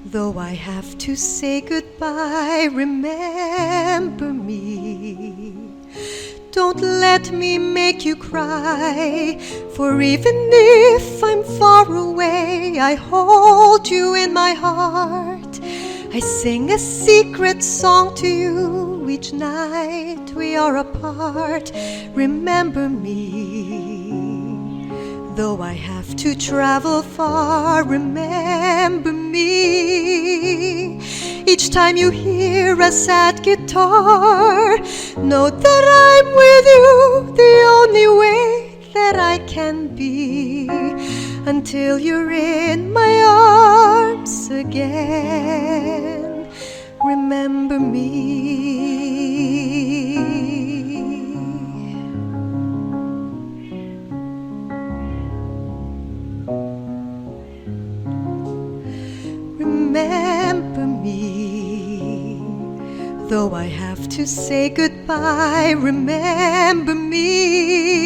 Though I have to say goodbye, remember me. Don't let me make you cry, for even if I'm far away, I hold you in my heart. I sing a secret song to you each night we are apart. Remember me. Though I have to travel far, remember me. Each time you hear a sad guitar, know that I'm with you the only way that I can be, until you're in my arms again. Remember me. Remember me. Though I have to say goodbye, remember me.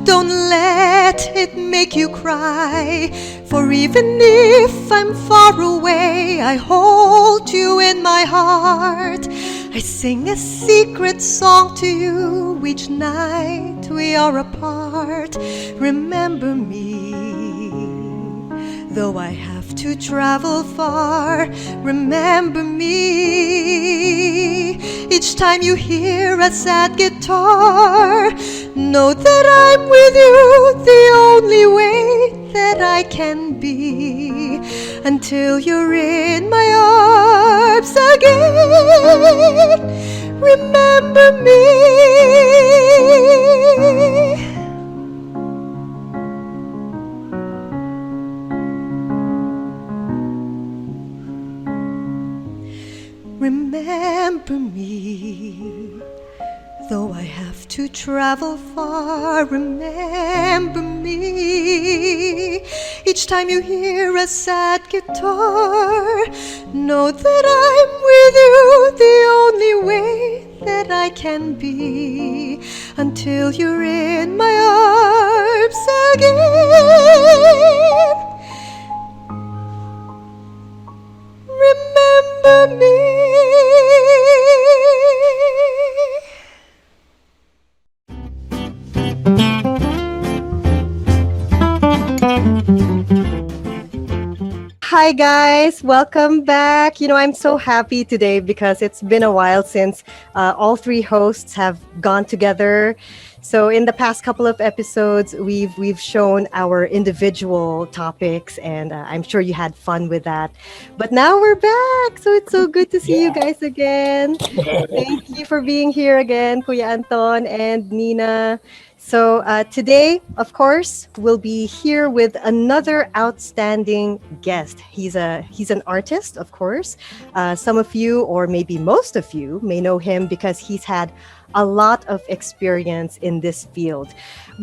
Don't let it make you cry, for even if I'm far away, I hold you in my heart. I sing a secret song to you each night we are apart. Remember me. Though I have to travel far, remember me. Each time you hear a sad guitar, know that I'm with you the only way that I can be, until you're in my arms again. Remember me. Remember me. Though I have to travel far, remember me. Each time you hear a sad guitar, know that I'm with you the only way that I can be, until you're in my arms again. Remember me. Hi guys, welcome back. I'm so happy today because it's been a while since all three hosts have gone together. So in the past couple of episodes, we've shown our individual topics, and I'm sure you had fun with that. But now we're back, so it's so good to see you guys again. Thank you for being here again, Kuya Anton and Nina. So today, of course, we'll be here with another outstanding guest. He's an artist, of course. Some of you, or maybe most of you, may know him because he's had a lot of experience in this field.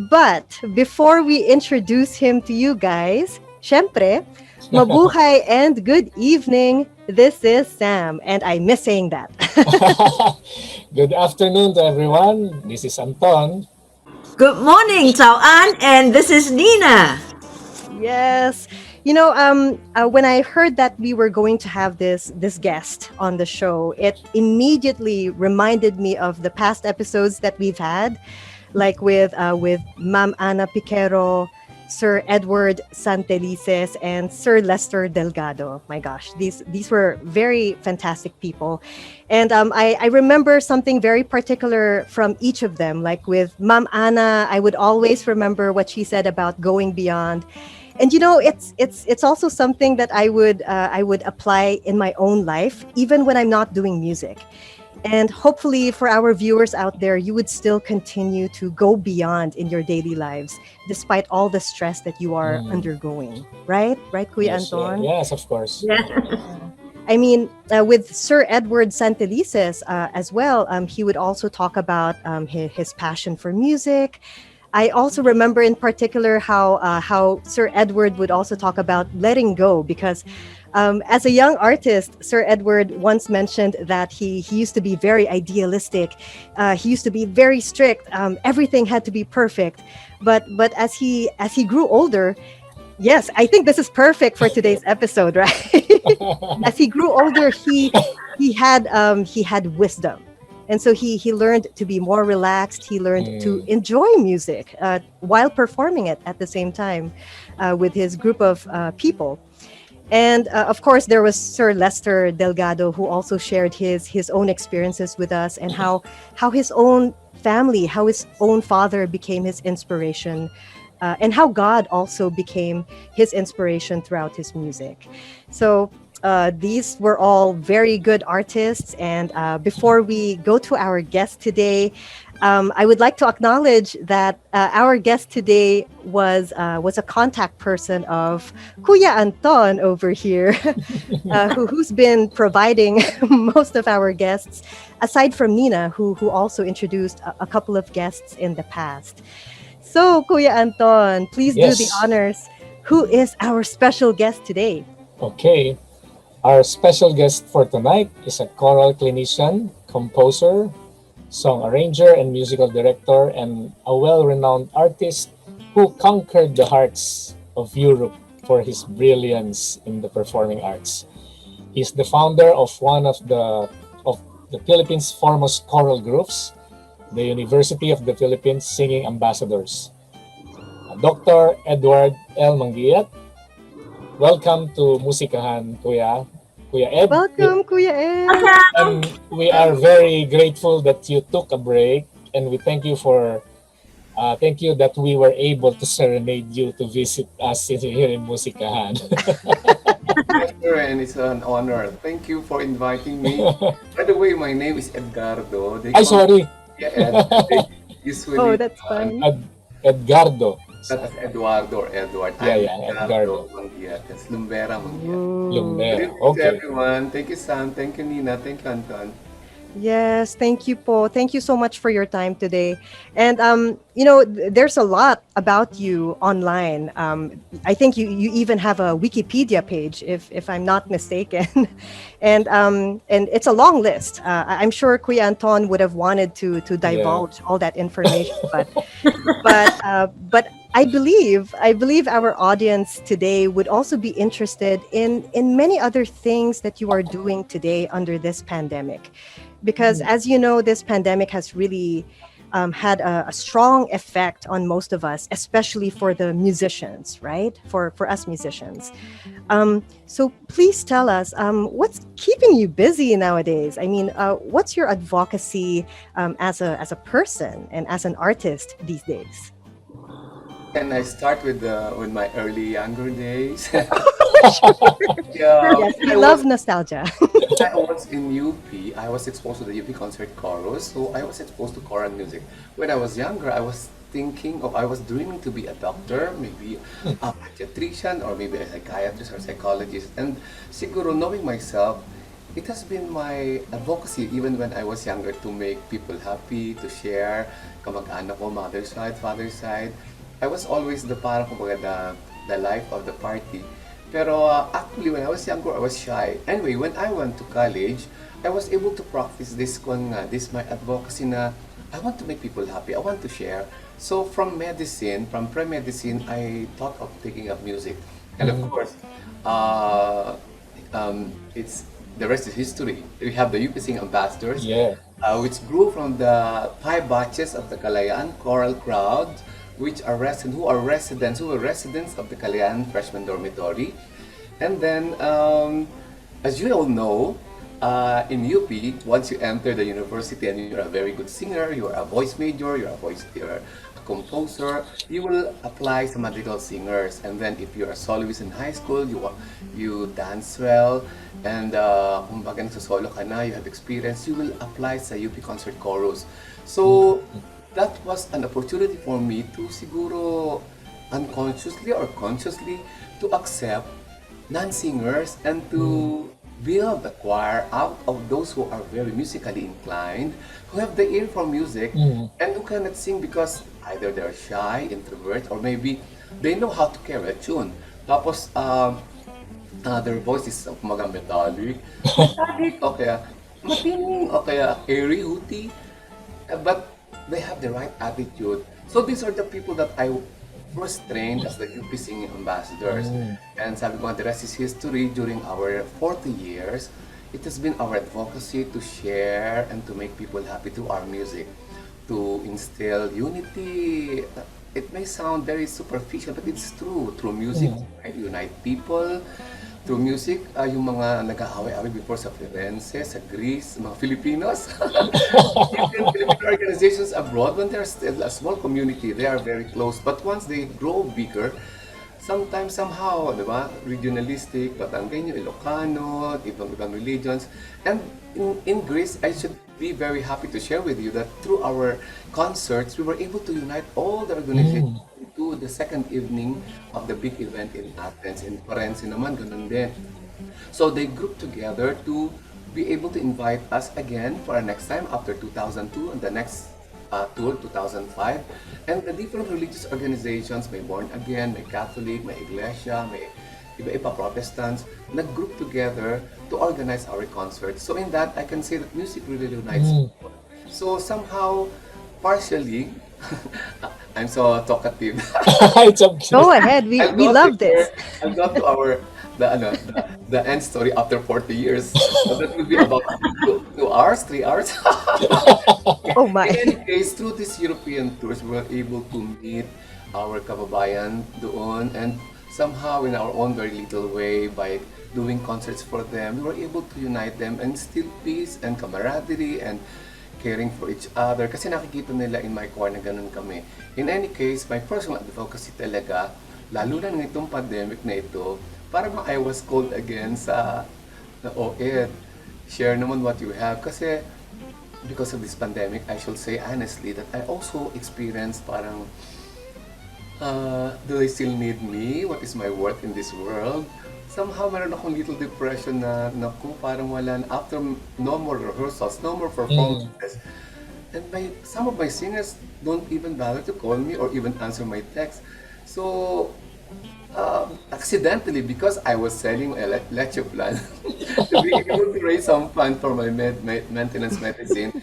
But before we introduce him to you guys, syempre, mabuhay and good evening. This is Sam, and I miss saying that. Good afternoon to everyone. This is Anton. Good morning, Chao An, and this is Nina. Yes. When I heard that we were going to have this guest on the show, it immediately reminded me of the past episodes that we've had, like with Ma'am Ana Piquero, Sir Edward Santelices, and Sir Lester Delgado. My gosh, these were very fantastic people. And I remember something very particular from each of them. Like with Ma'am Ana, I would always remember what she said about going beyond. And it's also something that I would apply in my own life, even when I'm not doing music. And hopefully for our viewers out there, you would still continue to go beyond in your daily lives, despite all the stress that you are undergoing. Right, Kuya Anton? Yes, of course. Yeah. I mean, with Sir Edward Santelices as well, he would also talk about his passion for music. I also remember in particular how Sir Edward would also talk about letting go, because as a young artist, Sir Edward once mentioned that he used to be very idealistic. He used to be very strict. Everything had to be perfect. But as he grew older, yes, I think this is perfect for today's episode, right? As he grew older, he had wisdom, and so he learned to be more relaxed. He learned to Mm, enjoy music while performing it at the same time with his group of people. And of course, there was Sir Lester Delgado, who also shared his own experiences with us, and how his own family, how his own father became his inspiration, and how God also became his inspiration throughout his music. So these were all very good artists. And before we go to our guest today, I would like to acknowledge that our guest today was a contact person of Kuya Anton over here, who's been providing most of our guests, aside from Nina, who also introduced a couple of guests in the past. So, Kuya Anton, please do the yes. honors. Who is our special guest today? Okay. Our special guest for tonight is a choral clinician, composer, song arranger, and musical director, and a well renowned artist who conquered the hearts of Europe for his brilliance in the performing arts. He's the founder of one of the Philippines' foremost choral groups, the University of the Philippines Singing Ambassadors. Dr. Edward L. Manguiat, welcome to Musicahan, Kuya Ed. Welcome, Kuya Ed. Welcome. And we are very grateful that you took a break, and we thank you that we were able to serenade you to visit us here in Musicahan. Pleasure and it's an honor. Thank you for inviting me. By the way, my name is Edgardo. They Ay, call me sorry. Ed. They Oh, usually that's fine. Edgardo. that is Eduardo or Edward. Yeah, I'm yeah, Edgardo Edgardo. Manguiat. It's Lumbera Manguiat. Good Ooh. Lumera. evening to Okay. everyone. Thank you, Sam. Thank you, Nina. Thank you, Anton. Yes, thank you, Po. Thank you so much for your time today. And there's a lot about you online. I think you even have a Wikipedia page, if I'm not mistaken, and it's a long list. I'm sure Kuya Anton would have wanted to Yeah. divulge all that information, but I believe our audience today would also be interested in many other things that you are doing today under this pandemic, because as you know, this pandemic has really had a strong effect on most of us, especially for the musicians, right? For us musicians. So please tell us, what's keeping you busy nowadays? I mean, what's your advocacy as a person and as an artist these days? Can I start with my early younger days? Yes, we I love was nostalgia. I was in UP. I was exposed to the UP concert chorus, so I was exposed to choral music. When I was younger, I was dreaming to be a doctor, maybe a pediatrician, or maybe a psychiatrist or psychologist. And siguro knowing myself, it has been my advocacy even when I was younger to make people happy, to share, kamag-anak ko, mother's side, father's side. I was always the parang kumbaga the life of the party. Pero actually, when I was younger, I was shy. Anyway, when I went to college, I was able to practice this my advocacy na I want to make people happy. I want to share. So from pre-medicine, I thought of taking up music. And of course, uh, it's the rest is history. We have the UP Sing Ambassadors, Yeah. which grew from the 5 batches of the Kalayaan choral crowd, who were residents of the Kalayaan freshman dormitory. And then, as you all know, in UP, once you enter the university and you're a very good singer, you're a voice major, you're a composer, you will apply sa magical singers. And then if you're a soloist in high school, you dance well, and kung baga solo ka na, you have experience, you will apply sa UP Concert Chorus. So, that was an opportunity for me to siguro unconsciously or consciously to accept non-singers and to build a choir out of those who are very musically inclined, who have the ear for music, and who cannot sing because either they're shy, introvert, or maybe they know how to carry a tune. Tapos, their voice is kumaga metallic, o kaya matining, o kaya airy, hooty, but they have the right attitude. So these are the people that first trained as the UP Singing Ambassadors. Mm. And sabi ko nga, the rest is history. During our 40 years, it has been our advocacy to share and to make people happy through our music, to instill unity. It may sound very superficial, but it's true. Through music, Mm. right? Unite people. Through music, yung mga nag-aaway-away before sa Firenze, sa Greece, mga Filipinos, even Filipino organizations abroad, when they're still a small community, they are very close. But once they grow bigger, sometimes somehow, di ba, regionalistic, Batangueño, Ilocano, ibang religions. And in Greece, I should be very happy to share with you that through our concerts, we were able to unite all the organizations into the second evening of the big event in Athens. In Firenze naman, ganun din. So they grouped together to be able to invite us again for our next time after 2002 and the next tour 2005. And the different religious organizations, may Born Again, may Catholic, may Iglesia, may iba-iba Protestants, nag-group together to organize our concerts. So in that, I can say that music really unites people. So somehow, partially, I'm so talkative. It's okay. Go ahead. We I'll we go to love this. I'll go to our the end story after 40 years. So that will be about 2 hours, 3 hours. Oh In my. any case, through these European tours, we were able to meet our kababayan doon, and somehow in our own very little way, by doing concerts for them, we were able to unite them and instill peace and camaraderie and caring for each other. Kasi nakikita nila in my choir na ganun kami. In any case, my personal advocacy talaga, lalo na ngayong pandemic na ito, parang I was called again sa na OED. Share naman what you have. Kasi because of this pandemic, I should say honestly that I also experienced parang, do they still need me? What is my worth in this world? Somehow, meron akong little depression na, naku, parang wala na. After no more rehearsals, no more performances. And some of my singers don't even bother to call me or even answer my text. So, accidentally, because I was selling a leche plan to be able to raise some fund for my maintenance medicine,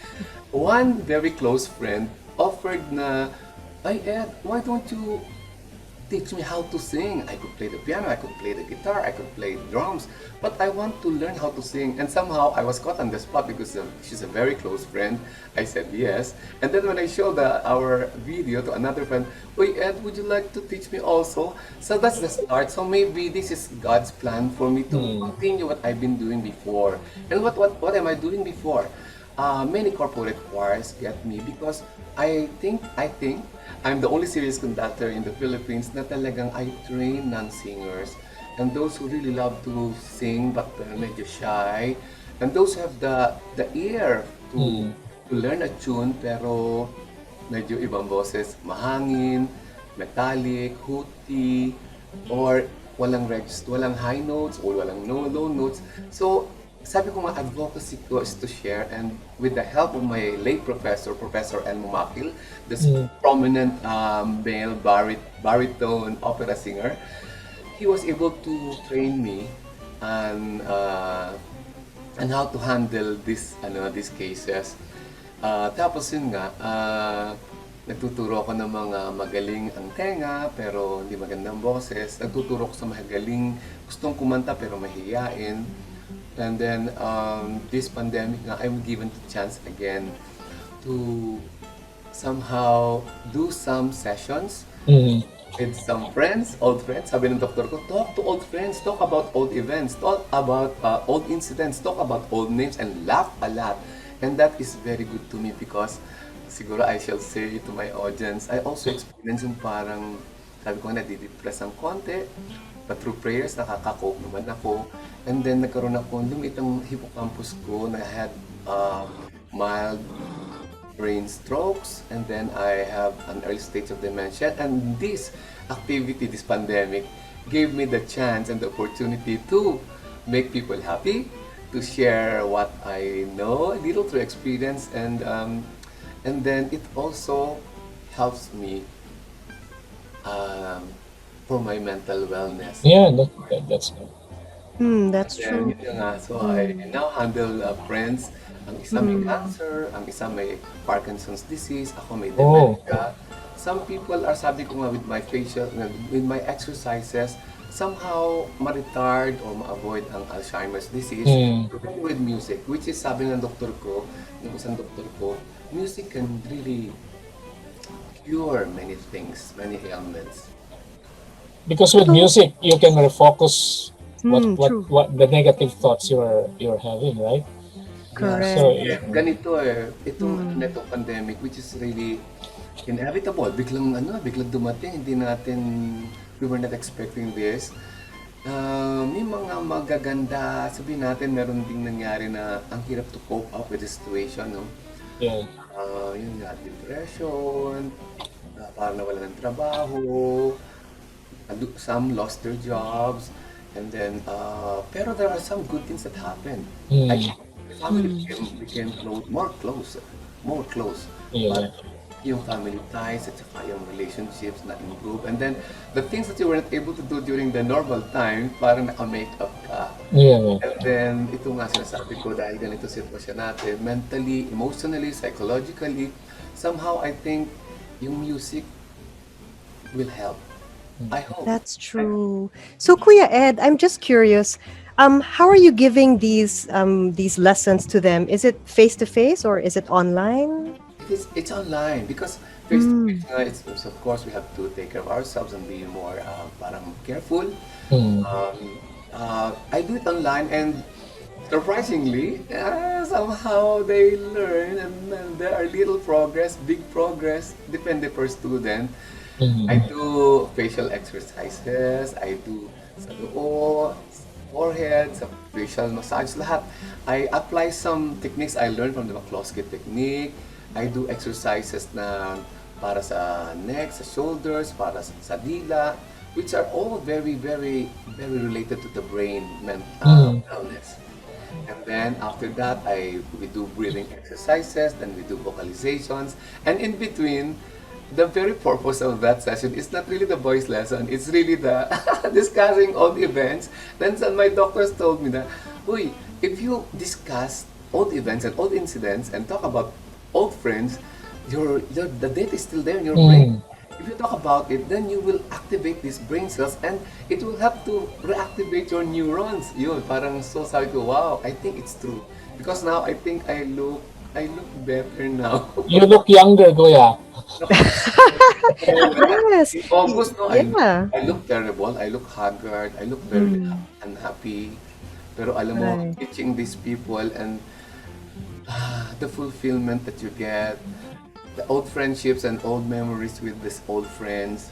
one very close friend offered na, ay Ed, why don't you teach me how to sing? I could play the piano, I could play the guitar, I could play drums, but I want to learn how to sing. And somehow I was caught on the spot because she's a very close friend. I said yes. And then when I showed our video to another friend, "Oy Ed, would you like to teach me also?" So that's the start. So maybe this is God's plan for me to continue what I've been doing before. And what am I doing before? Many corporate choirs get me because I think I'm the only serious conductor in the Philippines na talagang I train non-singers and those who really love to sing but medyo shy, and those who have the ear to learn a tune pero medyo ibang boses, mahangin, metallic, hooty, or walang high notes or walang low notes. So sabi ko nga, advocacy ko is to share, and with the help of my late professor, Professor Elmo Makil, this prominent male baritone opera singer, he was able to train me and how to handle these cases. Tapos yun nga, nagtuturo ako ng mga magaling ang tenga pero hindi magandang boses. Nagtuturo ko sa magaling gustong kumanta pero mahihiyain. And then this pandemic nga, I'm given the chance again to somehow do some sessions with some friends, old friends. Sabi ng doktor ko, talk to old friends, talk about old events, talk about old incidents, talk about old names, and laugh a lot. And that is very good to me because siguro I shall say to my audience, I also experience yung parang, sabi ko nga, nadidepress ang konti, but through prayers, nakaka-cope naman ako. And then nagkaroon ako, lumiit ang hippocampus ko, na I had mild brain strokes, and then I have an early stage of dementia. And this activity, this pandemic, gave me the chance and the opportunity to make people happy, to share what I know, a little through experience, and then it also helps me for my mental wellness. Yeah, that's good. That's Then, true. yun nga, so I now handle friends. Ang isa may cancer, ang isa may Parkinson's disease, ako may Oh. dementia. some people are, sabi ko nga, with my facial, with my exercises, somehow ma-retard or ma-avoid ang Alzheimer's disease Mm. with music, which is, sabi ng doktor ko, ng isang doktor ko, music can really cure many things, many ailments. Because with music, you can refocus True. what the negative thoughts you're having, right? Yeah, Correct. So ganito itong netong pandemic, which is really inevitable. Biglang dumating, hindi natin, we were not expecting this. May mga magaganda, sabihin natin, meron ding nangyari na ang hirap to cope up with the situation, no? yeah. Yun nga, depression, parang nawala ng trabaho, some lost their jobs, and then, pero there are some good things that happened. Mm. Like, the family became more close. Yeah. But yung family ties at saka yung relationships na improve. And then, the things that you weren't able to do during the normal time, parang naka-makeup ka. Yeah. And then, ito nga sinasabi ko, dahil ganito sitwasyon natin, mentally, emotionally, psychologically, somehow I think yung music will help. I hope. That's true. So, Kuya Ed, I'm just curious. How are you giving these lessons to them? Is it face to face or is it online? It's online because face to face nga, it's of course we have to take care of ourselves and be more parang careful. Mm. I do it online and surprisingly, somehow they learn and there are little progress, big progress, depende per student. Mhm. I do facial exercises, I do sa noo, forehead, sa facial massage, lahat. I apply some techniques I learned from the McCloskey technique. I do exercises na para sa neck, sa shoulders, para sa dila, which are all very, very, very related to the brain wellness. And then after that, we do breathing exercises, then we do vocalizations, and in between, the very purpose of that session is not really the voice lesson, it's really the discussing old events. Then my doctors told me that, uy, if you discuss old events and old incidents and talk about old friends, the data is still there in your brain. If you talk about it, then you will activate these brain cells and it will help to reactivate your neurons. Yun, parang so sabi ko, wow, I think it's true. Because now I think I look better now. You look younger, Kuya. Yes. In August, no, Yeah. I look terrible. I look haggard. I look very unhappy. Pero alam mo, Right. teaching these people and the fulfillment that you get, the old friendships and old memories with these old friends,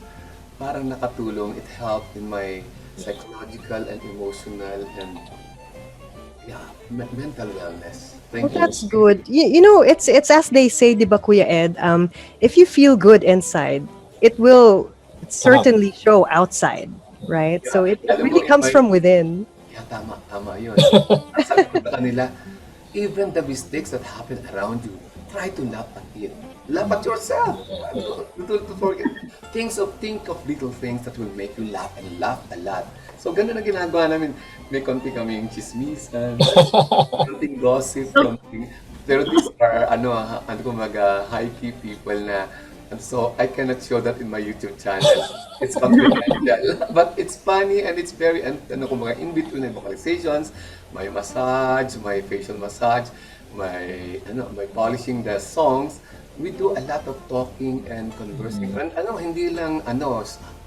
parang nakatulong. It helped in my psychological and emotional and mental wellness. Well, Thank you. that's good. You know, it's as they say, di ba, Kuya Ed? If you feel good inside, it will certainly show outside, right? So it Alam mo, really comes from within. Yeah, tama yun. Sabi ko sa kanila, even the mistakes that happen around you, try to laugh at it. Laugh at yourself. To forget. Think of little things that will make you laugh and laugh a lot. So, ganun ang ginagawa namin. May konti kaming chismisan, konting gossip, konting... Pero these are, high-key people na, and so I cannot show that in my YouTube channel. It's confidential. But it's funny and it's very, kumbaga, in between the vocalizations, my massage, my facial massage, my polishing the songs, we do a lot of talking and conversing. And hindi lang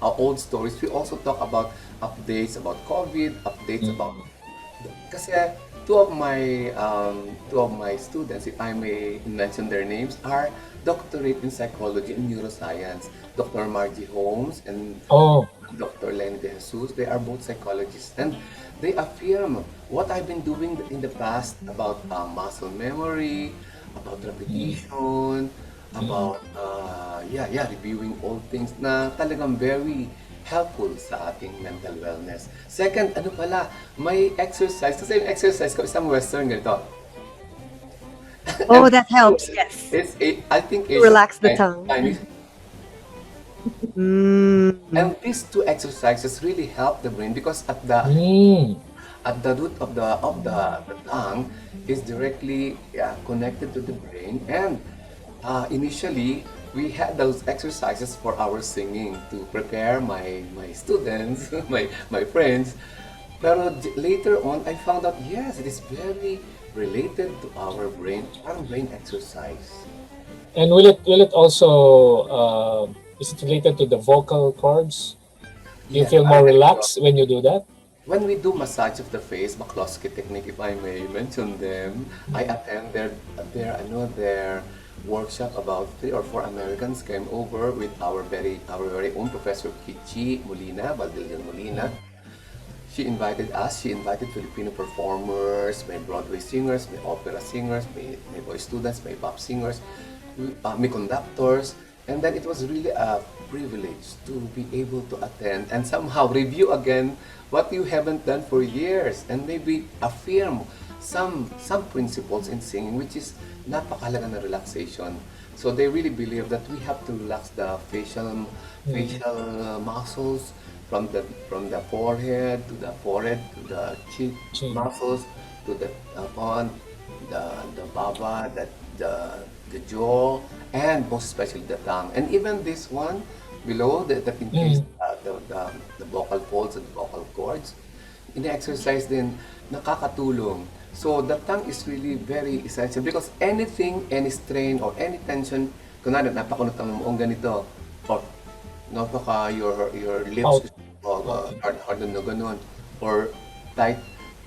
old stories. We also talk about updates about COVID, updates about kasi two of my students, if I may mention their names, are doctorate in psychology and neuroscience. Dr. Margie Holmes and Oh. Dr. Lenny De Jesus. They are both psychologists and they affirm what I've been doing in the past about muscle memory, about repetition, about reviewing old things na talagang very helpful sa ating mental wellness. Second, may exercise. Kasi yung exercise ko, isang western ganito. Oh, that helps. Yes. I think To relax the tongue. Chinese. And these two exercises really help the brain because at the root of the tongue is directly connected to the brain and initially we had those exercises for our singing to prepare my students, my friends. But later on, I found out yes, it is very related to our brain exercise. And will it also is it related to the vocal cords? Do you Yes, feel I more think so. relaxed when you do that? When we do massage of the face, McCloskey technique, if I may mention them, I attend their workshop. About 3 or 4 Americans came over with our very own Professor Kichi Molina, Valdelian Molina. She invited us. She invited Filipino performers, may Broadway singers, may opera singers, may voice students, may pop singers, may conductors. And then it was really a privilege to be able to attend and somehow review again what you haven't done for years and maybe affirm some principles in singing, which is napakalaga na relaxation. So they really believe that we have to relax the facial muscles from the forehead to the cheek Chin. muscles to the upon the baba, the jaw, and most especially the tongue, and even this one below that in case the vocal folds and vocal cords. In-exercise din, nakakatulong. So the tongue is really very essential because anything, any strain or any tension, kunwari napakunot ang moong ganito, or your lips Out. hard na ganun, or tight,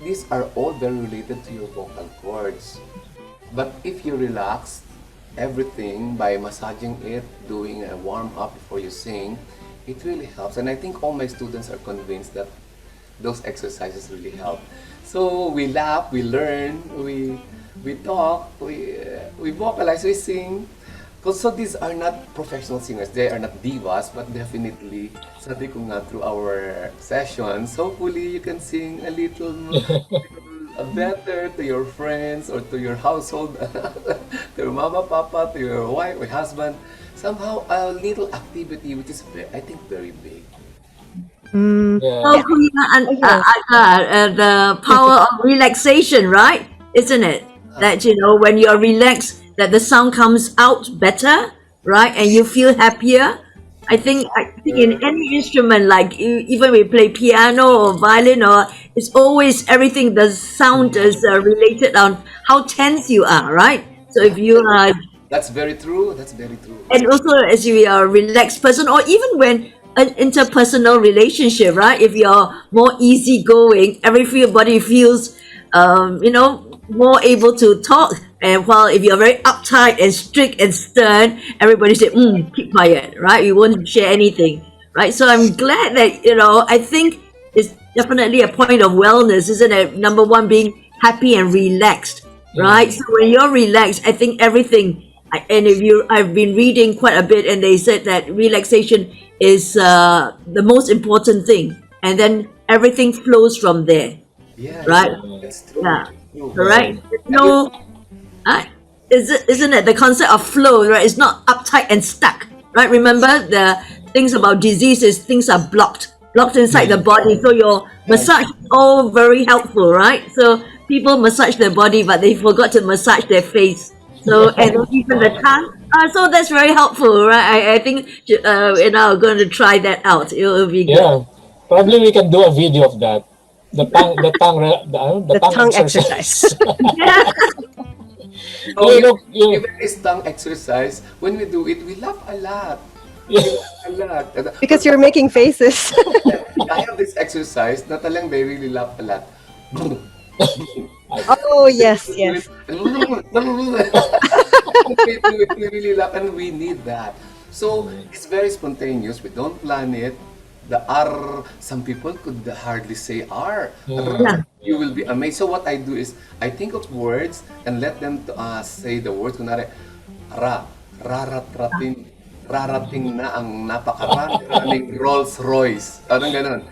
these are all very related to your vocal cords. But if you relax everything by massaging it, doing a warm up before you sing, it really helps. And I think all my students are convinced that those exercises really help. So we laugh, we learn, we talk, we vocalize, we sing. So these are not professional singers. They are not divas, but definitely, sabi ko nga through our sessions, hopefully you can sing a little better to your friends or to your household, to your mama, papa, to your wife or husband. Somehow a little activity which is, I think, very big. So, Yeah. Kuya and Oh, yes. the power of relaxation, right? Isn't it? That when you're relaxed, that the sound comes out better, right? And you feel happier. I think in any instrument, like even we play piano or violin, or it's always everything. The sound is related on how tense you are, right? So if you are, That's very true. That's very true. and also as you are a relaxed person, or even when an interpersonal relationship, right? If you're more easygoing, everybody feels more able to talk. And while if you're very uptight and strict and stern, everybody say keep quiet, right? You won't share anything, right? So I'm glad that I think it's definitely a point of wellness, isn't it? Number one, being happy and relaxed, right? So when you're relaxed, I think everything. And if I've been reading quite a bit, and they said that relaxation is the most important thing, and then everything flows from there, Yes, right? Yeah. that's true. Yeah, That's true. correct. There's And no, uh, isn't it the concept of flow, right? It's not uptight and stuck, right? Remember the things about disease is things are blocked inside the body. So your massage is all very helpful, right? So people massage their body, but they forgot to massage their face. So and then even the tongue. So that's very helpful, right? I think I'm going to try that out. It'll be good. Yeah. Probably we can do a video of that. The The tongue tongue exercise. exercise. Yeah. so you know, you, even this tongue exercise, when we do it, we laugh a lot. We yeah. laugh a lot. Because you're making faces. I have this exercise na talang they really laugh a lot. Oh, yes, yes. We really laugh and we need that. So it's very spontaneous. We don't plan it. The R, some people could hardly say R. Yeah. You will be amazed. So what I do is I think of words and let them say the words. Kunwari, raratratin, rarating na ang napakaraming Rolls Royce. Parang ganun.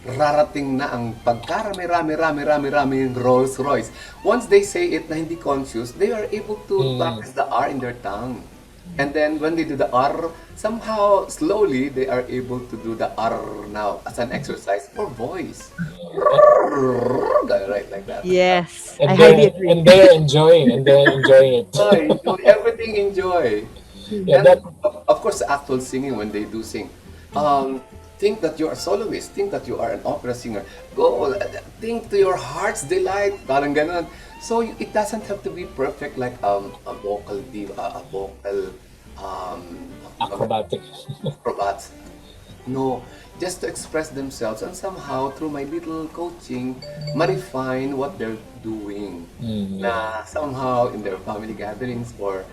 Rarating na ang pagkarami-rami-rami-rami-raming Rolls Royce. Once they say it na hindi conscious, they are able to practice the R in their tongue. And then when they do the R, somehow slowly they are able to do the R now as an exercise for voice. Right, like that. Yes, I And highly agree. they're enjoying it. Enjoy, enjoy everything, enjoy. Yeah, And that of course, the actual singing when they do sing. Um, think that you're a soloist. Think that you are an opera singer. Go, think to your heart's delight. Parang ganon. So it doesn't have to be perfect like a vocal diva, a vocal um, acrobatic. acrobat. No, just to express themselves and somehow through my little coaching, ma-refine what they're doing. Yeah. Na somehow in their family gatherings or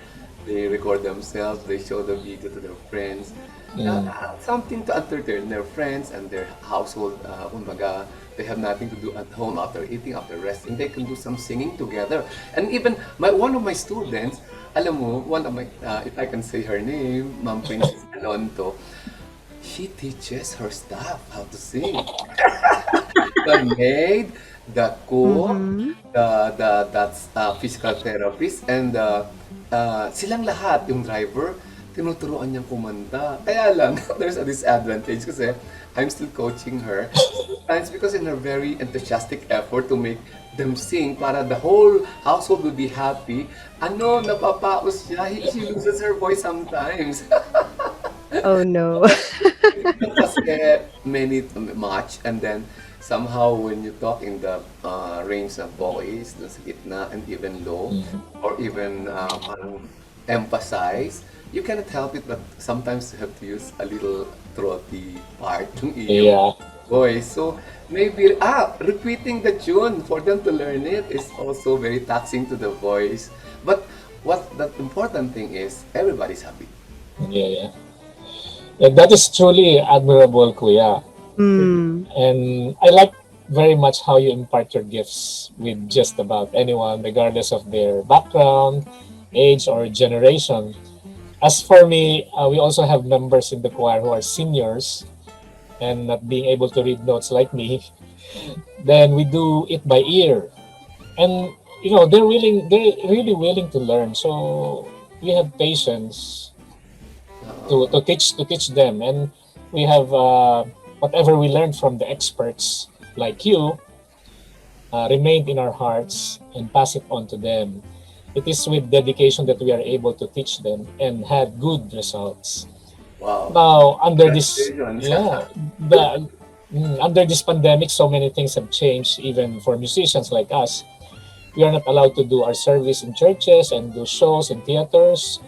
they record themselves, they show the video to their friends. Something to entertain their friends and their household. Kumbaga, they have nothing to do at home after eating, after resting. They can do some singing together. And even one of my students, alam mo, one of my, if I can say her name, Ma'am Princess Alonto, she teaches her staff how to sing. The maid, the cook, Mm-hmm. that's physical therapist, and silang lahat, yung driver, tinuturuan niyang kumanta. Kaya lang, there's a disadvantage kasi I'm still coaching her. Sometimes because in her very enthusiastic effort to make them sing para the whole household will be happy, napapaos siya. She loses her voice sometimes. Oh no. Kasi much and then somehow when you talk in the range of voice, dun sa gitna and even low or even parang emphasize, you cannot help it but sometimes you have to use a little throaty part ng iyong Yeah. voice. So maybe repeating the tune for them to learn it is also very taxing to the voice. But what the important thing is everybody's happy. Yeah, yeah. Yeah, that is truly admirable, Kuya. Mm. And I like very much how you impart your gifts with just about anyone, regardless of their background, age, or generation. As for me, we also have members in the choir who are seniors and not being able to read notes like me. Then we do it by ear. And they're really willing to learn. So we have patience to teach them, and we have whatever we learned from the experts like you remained in our hearts and pass it on to them. It is with dedication that we are able to teach them and had good results. Wow. Now under this Congratulations. yeah the under this pandemic, so many things have changed. Even for musicians like us, we are not allowed to do our service in churches and do shows in theaters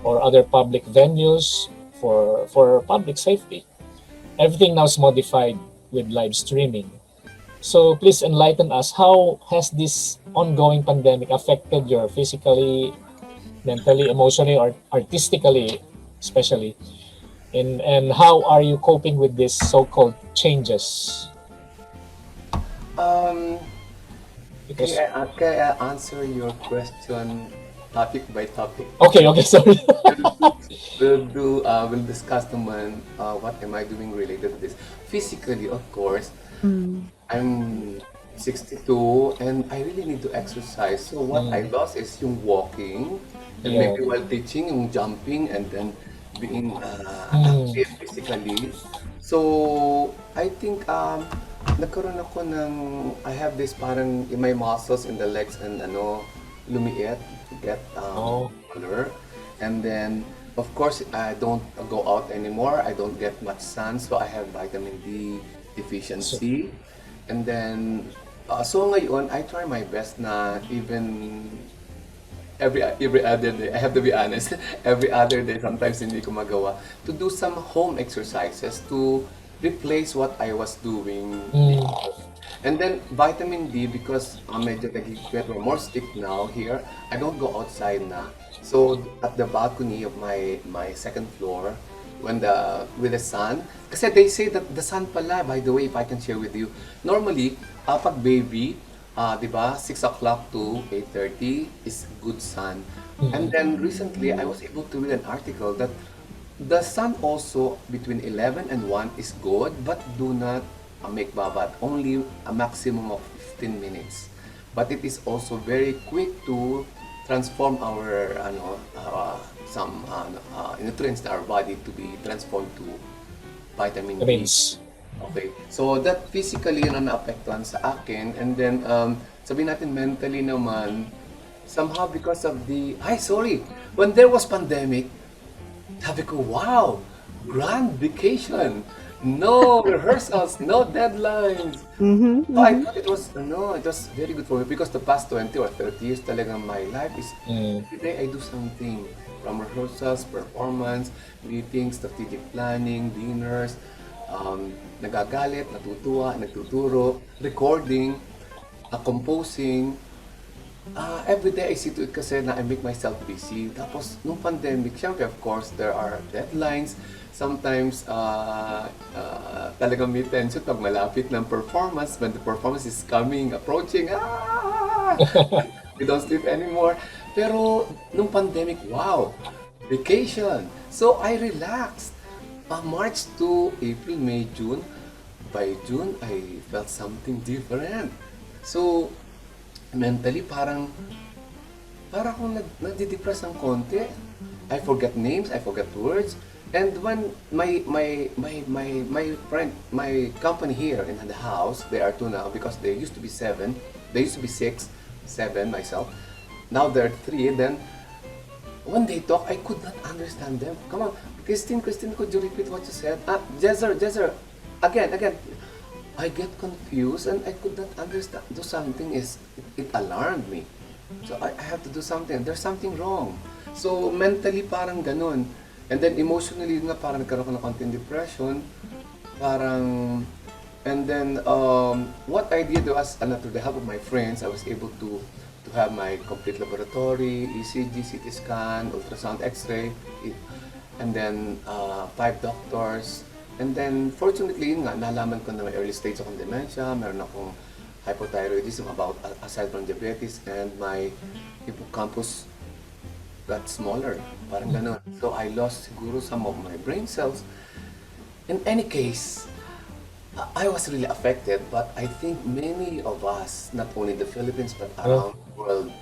or other public venues for public safety. Everything now is modified with live streaming. So please enlighten us. How has this ongoing pandemic affected your physically, mentally, emotionally, or artistically, especially? And how are you coping with these so-called changes? Um, Because can I answer your question topic by topic? okay, sorry. We'll discuss naman what am I doing related to this. Physically, of course, Mm. I'm 62 and I really need to exercise. So what I lost is yung walking and Yeah. maybe while teaching, yung jumping and then being active physically. So I think nagkaroon ako ng I have this parang in my muscles in the legs and lumiit to get Oh. taller. And then of course I don't go out anymore. I don't get much sun, so I have vitamin D deficiency. And then so ngayon I try my best na even every other day, I have to be honest, every other day, sometimes hindi ko magawa, to do some home exercises to replace what I was doing. And then vitamin D, because medyo nag-get more stick now here, I don't go outside na. So at the balcony of my second floor, with the sun, kasi they say that the sun pala, by the way, if I can share with you, normally, pag baby, di ba, 6 o'clock to 8:30 is good sun. And then recently, I was able to read an article that the sun also between 11 and 1 is good, but do not make babad. Only a maximum of 15 minutes. But it is also very quick to transform our some nutrients in our body to be transformed to vitamin D. Means Okay. So that physically yun ang naapektuhan sa akin. And then sabihin natin mentally naman, somehow because of the, ay sorry, when there was pandemic, Sabi ko, wow, grand vacation. No rehearsals, no deadlines. Mm-hmm, So I mm-hmm. thought it was, no, it was very good for me because the past 20 or 30 years talaga my life is Mm. every day I do something. From rehearsals, performance, meetings, strategic planning, dinners, nagagalit, natutuwa, nagtuturo, recording, composing. Every day I see to it kasi na I make myself busy. Tapos, nung pandemic, syempre, of course, there are deadlines. Sometimes, talagang may tension pag malapit ng performance. When the performance is coming, approaching, we don't sleep anymore. Pero, nung pandemic, wow, vacation. So, I relaxed. March to April, May, June. By June, I felt something different. So, mentally parang akong nadidepress ng konti. I forget names, I forget words. And when my friend, my company here in the house, they are two now because they used to be seven. They used to be six, seven myself. Now they're three. Then when they talk, I could not understand them. Come on, Christine, could you repeat what you said? Jezer, again. I get confused and I could not understand. Do something is it alarmed me. So I have to do something. There's something wrong. So mentally parang ganun. And then emotionally nga parang nagkaroon ko ng konting depression. Parang and then what I did was through the help of my friends, I was able to have my complete laboratory, ECG, CT scan, ultrasound, X-ray, and then 5 doctors. And then, fortunately, yun nga, nalaman ko na may early stage akong dementia, meron akong hypothyroidism aside from diabetes, and my hippocampus got smaller, parang ganun. So, I lost siguro some of my brain cells. In any case, I was really affected, but I think many of us, not only in the Philippines, but around the world,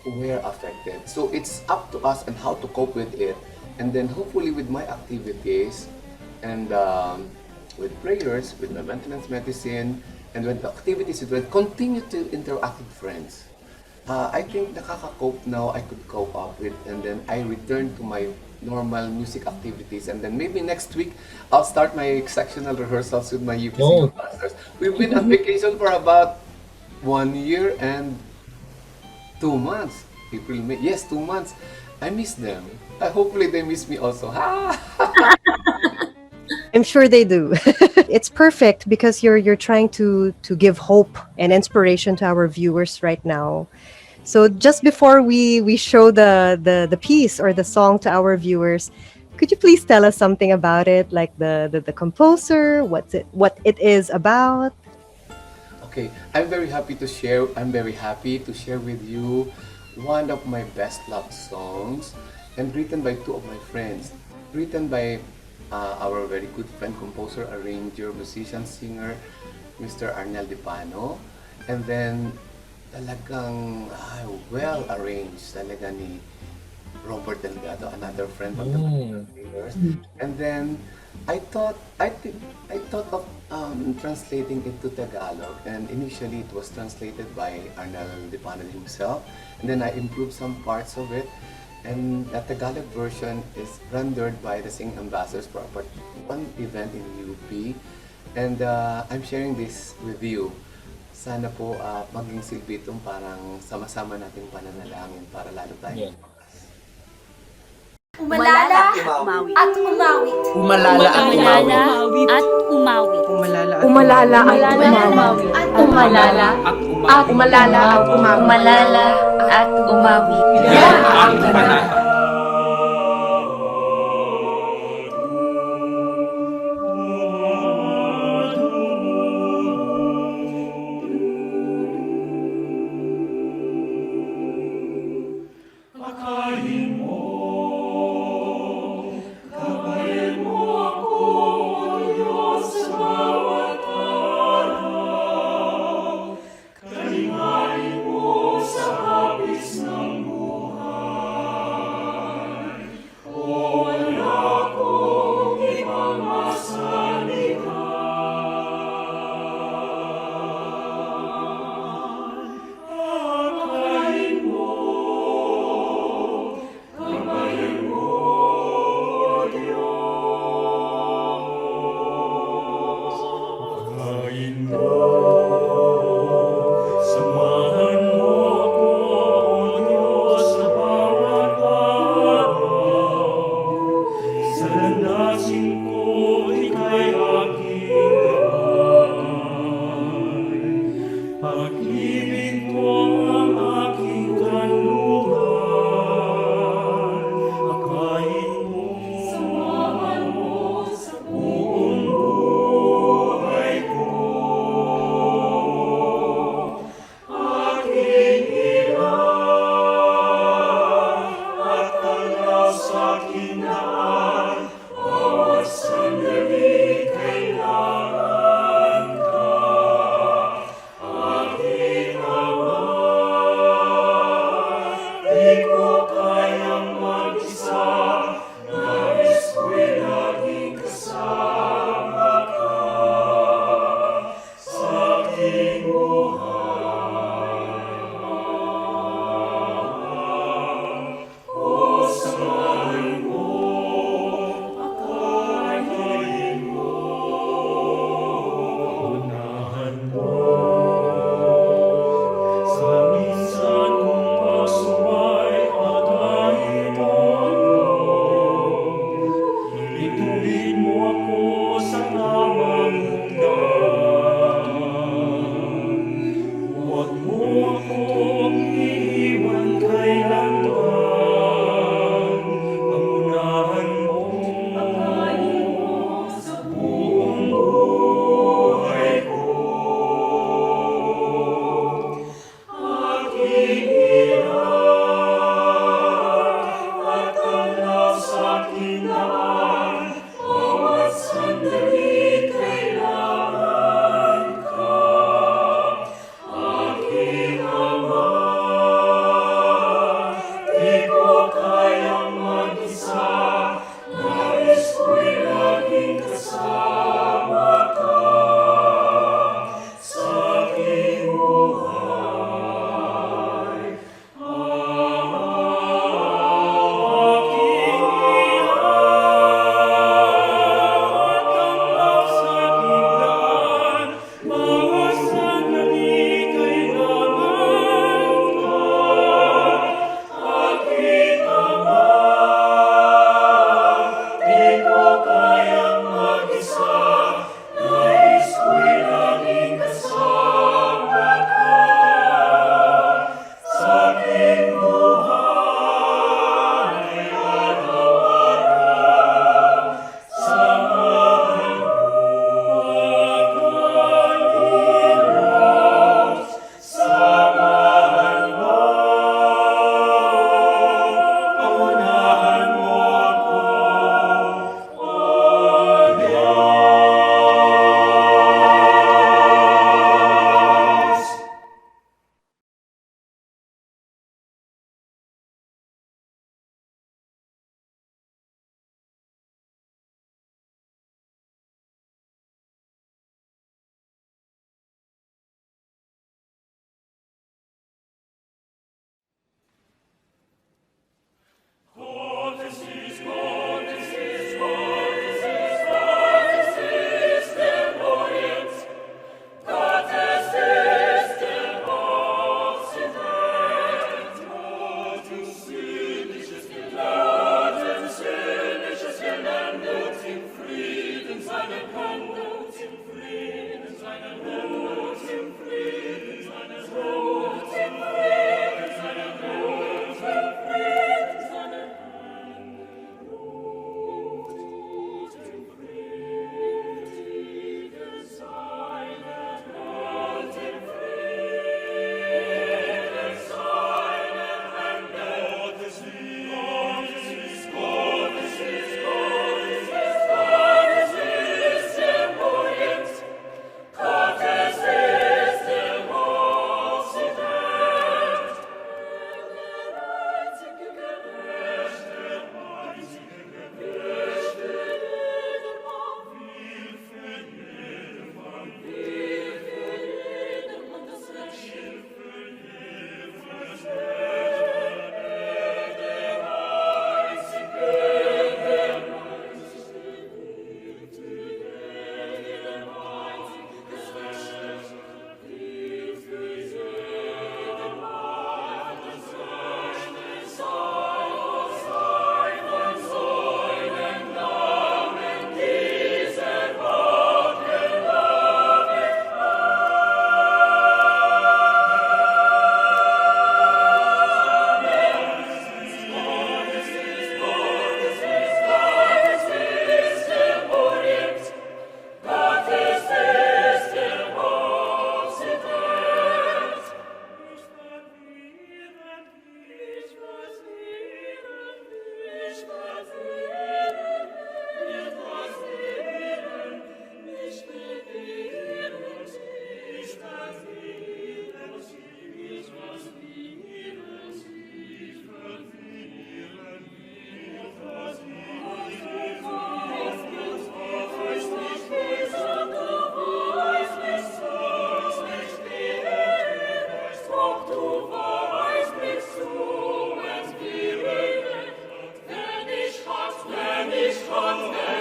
were affected. So, it's up to us and how to cope with it. And then, hopefully, with my activities, and with prayers, with my maintenance medicine, and with the activities, will continue to interact with friends. I think nakaka-cope now, I could cope up with, and then I return to my normal music activities, and then maybe next week, I'll start my sectional rehearsals with my UPC Oh, masters. We've been on vacation for about 1 year and 2 months. April, May, yes, 2 months. I miss them. Hopefully they miss me also. I'm sure they do. It's perfect because you're trying to give hope and inspiration to our viewers right now. So just before we show the piece or the song to our viewers, could you please tell us something about it, like the composer, what it is about? Okay, I'm very happy to share. I'm very happy to share with you one of my best love songs, and written by two of my friends. Written by our very good friend, composer, arranger, musician, singer, Mr. Arnel Dipano, and then talagang well arranged talaga ni Robert Delgado, another friend from the mm. singers. And then I thought of translating it to Tagalog, and initially it was translated by Arnel Dipanan himself, and then I improved some parts of it. And the Tagalog version is rendered by the Singing Ambassadors for one event in UP. And I'm sharing this with you. Sana po maging silbi itong parang sama-sama nating pananalangin para lalo Yeah. tayong Umalala at umawit. Umalala at Umalala umawit. at umawit. Umalala at Umalala at umawit. Umalala at Umalala at umawit. Umalala at umawit. Yan ang panahon. Sangmo mich von der